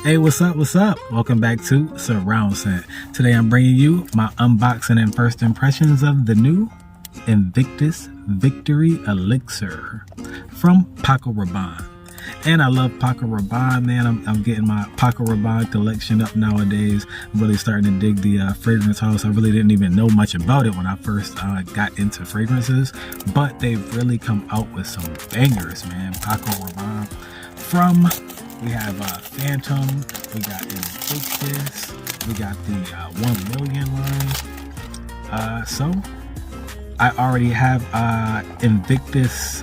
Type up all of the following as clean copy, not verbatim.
Hey, what's up? What's up? Welcome back to Surround Scent. Today I'm bringing you my unboxing and first impressions of the new Invictus Victory Elixir from Paco Rabanne. And I love Paco Rabanne, man. I'm getting my Paco Rabanne collection up nowadays. I'm really starting to dig the fragrance house. I really didn't even know much about it when I first got into fragrances, but they've really come out with some bangers, man. Paco Rabanne we have Phantom, we got Invictus, we got the 1 million line. So I already have Invictus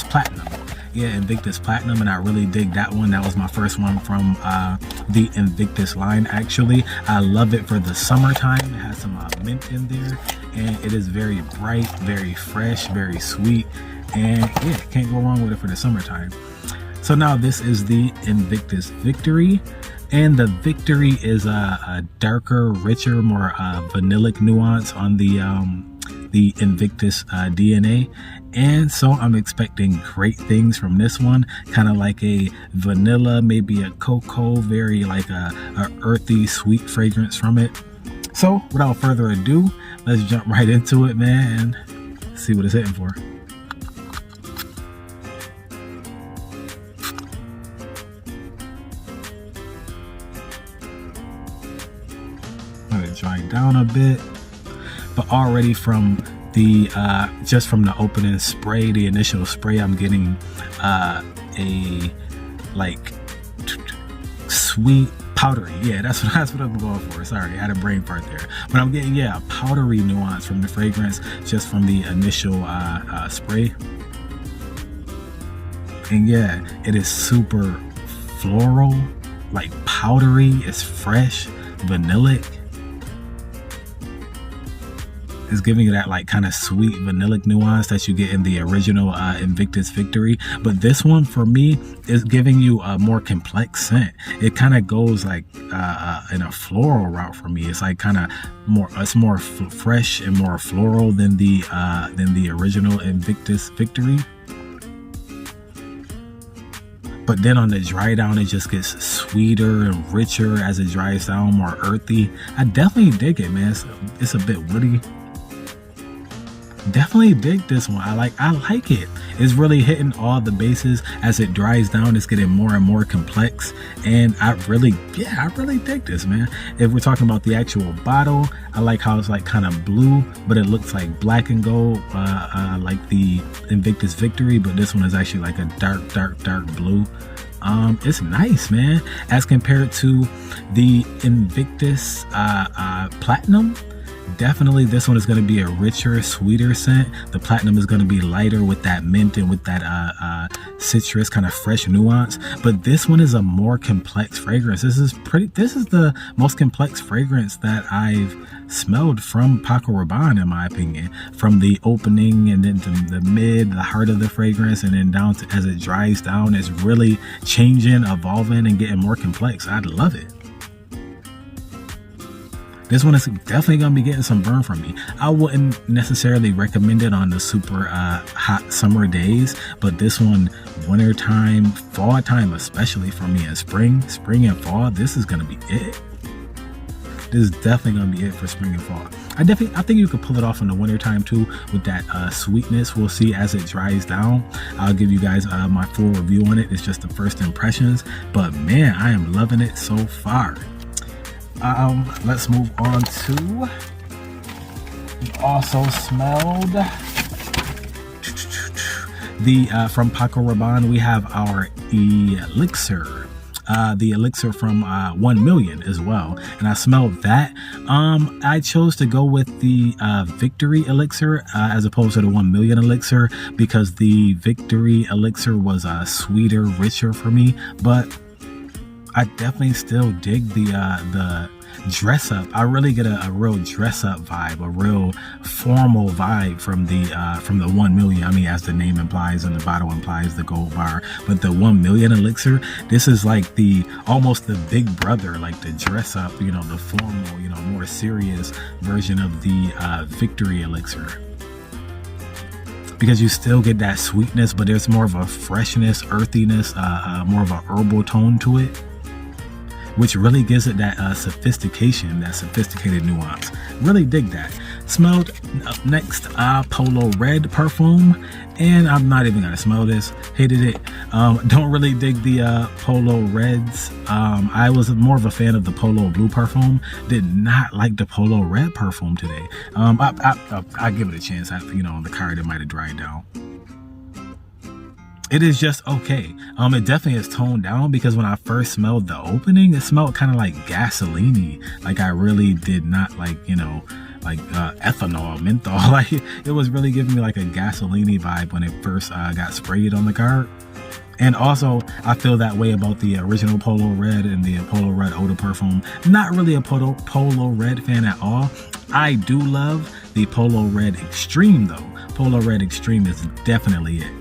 Platinum. Yeah, Invictus Platinum, and I really dig that one. That was my first one from the Invictus line, actually. I love it for the summertime. It has some mint in there, and it is very bright, very fresh, very sweet, and yeah, can't go wrong with it for the summertime. So now this is the Invictus Victory, and the Victory is a darker, richer, more vanillic nuance on the Invictus DNA, and so I'm expecting great things from this one. Kind of like a vanilla, maybe a cocoa, very like a earthy, sweet fragrance from it. So without further ado, let's jump right into it, man, and see what it's hitting for. Let it dry down a bit, but already from the just from the opening spray, the initial spray, I'm getting a like sweet powdery, yeah, that's what I'm going for. Sorry, I had a brain fart there, but I'm getting, yeah, a powdery nuance from the fragrance just from the initial spray. And yeah, it is super floral, like powdery. It's fresh, vanillic. It's giving you that like kind of sweet vanillic nuance that you get in the original Invictus Victory, but this one for me is giving you a more complex scent. It kind of goes like in a floral route for me. It's like kind of more, it's more fresh and more floral than the original Invictus Victory. But then on the dry down, it just gets sweeter and richer as it dries down, more earthy. I definitely dig it, man. It's a bit woody. Definitely dig this one. I like it. It's really hitting all the bases. As it dries down, it's getting more and more complex, and I really dig this, man. If we're talking about the actual bottle, I like how it's like kind of blue, but it looks like black and gold, like the Invictus Victory, but this one is actually like a dark blue. It's nice, man, as compared to the Invictus Platinum. Definitely this one is going to be a richer, sweeter scent. The Platinum is going to be lighter with that mint and with that citrus kind of fresh nuance, but this one is a more complex fragrance. This is the most complex fragrance that I've smelled from Paco Rabanne, in my opinion, from the opening and then to the mid, the heart of the fragrance, and then down to as it dries down. It's really changing, evolving, and getting more complex. I love it. This one is definitely going to be getting some burn from me. I wouldn't necessarily recommend it on the super hot summer days, but this one, winter time, fall time, especially for me, in spring and fall, this is going to be it. This is definitely going to be it for spring and fall. I think you could pull it off in the winter time too with that sweetness. We'll see as it dries down. I'll give you guys my full review on it. It's just the first impressions, but man, I am loving it so far. Let's move on to, we also smelled the from Paco Rabanne. We have our elixir, the elixir from 1 million as well, and I smelled that. I chose to go with the Victory Elixir as opposed to the 1 million elixir because the Victory Elixir was sweeter, richer for me, but I definitely still dig the dress up. I really get a real dress up vibe, a real formal vibe from the 1 million. I mean, as the name implies and the bottle implies, the gold bar. But the 1 million elixir, this is like almost the big brother, like the dress up, you know, the formal, you know, more serious version of the Victory Elixir. because you still get that sweetness, but there's more of a freshness, earthiness, more of a herbal tone to it, which really gives it that sophistication, that sophisticated nuance. Really dig that. Smelled up next, Polo Red perfume, and I'm not even gonna smell this. Hated it. Don't really dig the Polo Reds. I was more of a fan of the Polo Blue perfume. Did not like the Polo Red perfume today. I give it a chance. The card, it might have dried down. It is just okay. It definitely is toned down, because when I first smelled the opening, it smelled kind of like gasoline-y. Like I really did not like, ethanol, menthol. Like it was really giving me like a gasoline-y vibe when it first got sprayed on the card. And also, I feel that way about the original Polo Red and the Polo Red Eau de Parfum. Not really a Polo Red fan at all. I do love the Polo Red Extreme though. Polo Red Extreme is definitely it.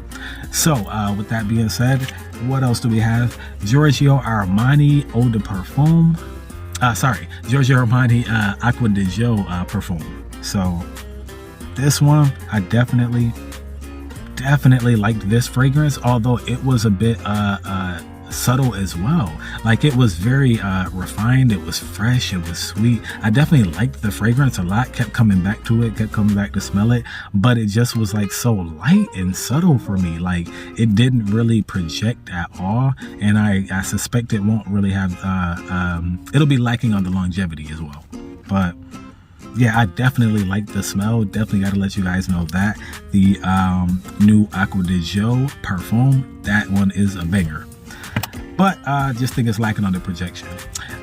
So, with that being said, what else do we have? Giorgio Armani Eau de Parfum. Giorgio Armani Acqua di Gio perfume. So, this one, I definitely liked this fragrance, although it was a bit subtle as well. Like it was very refined, it was fresh, it was sweet. I definitely liked the fragrance a lot, kept coming back to it, kept coming back to smell it, but it just was like so light and subtle for me. Like it didn't really project at all, and I suspect it won't really have it'll be lacking on the longevity as well. But yeah, I definitely like the smell. Definitely got to let you guys know that the new Acqua di Gio perfume, that one is a banger. But just think it's lacking on the projection.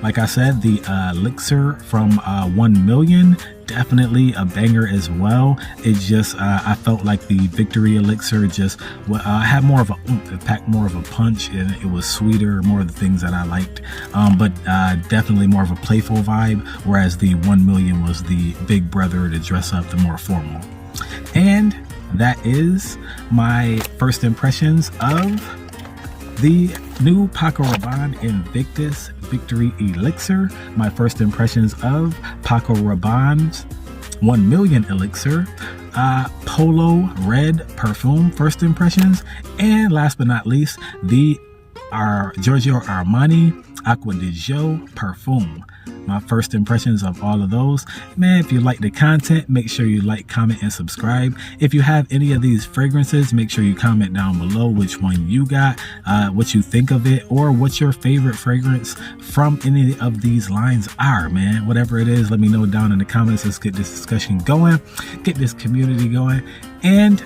Like I said, the elixir from 1 million, definitely a banger as well. It just, I felt like the Victory elixir just had more of a oomph. It packed more of a punch, and it was sweeter, more of the things that I liked. But definitely more of a playful vibe, whereas the 1 million was the big brother to dress up, the more formal. And that is my first impressions of the new Paco Rabanne Invictus Victory Elixir. My first impressions of Paco Rabanne's 1 million Elixir, Polo Red perfume, first impressions, and last but not least, the Giorgio Armani Acqua di Gio perfume. My first impressions of all of those. Man, if you like the content, make sure you like, comment, and subscribe. If you have any of these fragrances, make sure you comment down below which one you got, what you think of it, or what your favorite fragrance from any of these lines are, man. Whatever it is, let me know down in the comments. Let's get this discussion going, get this community going. And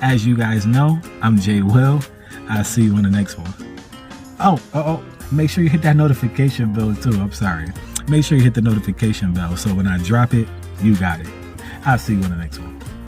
as you guys know, I'm Jay Will. I'll see you in the next one. Oh, make sure you hit that notification bell too. I'm sorry. Make sure you hit the notification bell so when I drop it, you got it. I'll see you in the next one.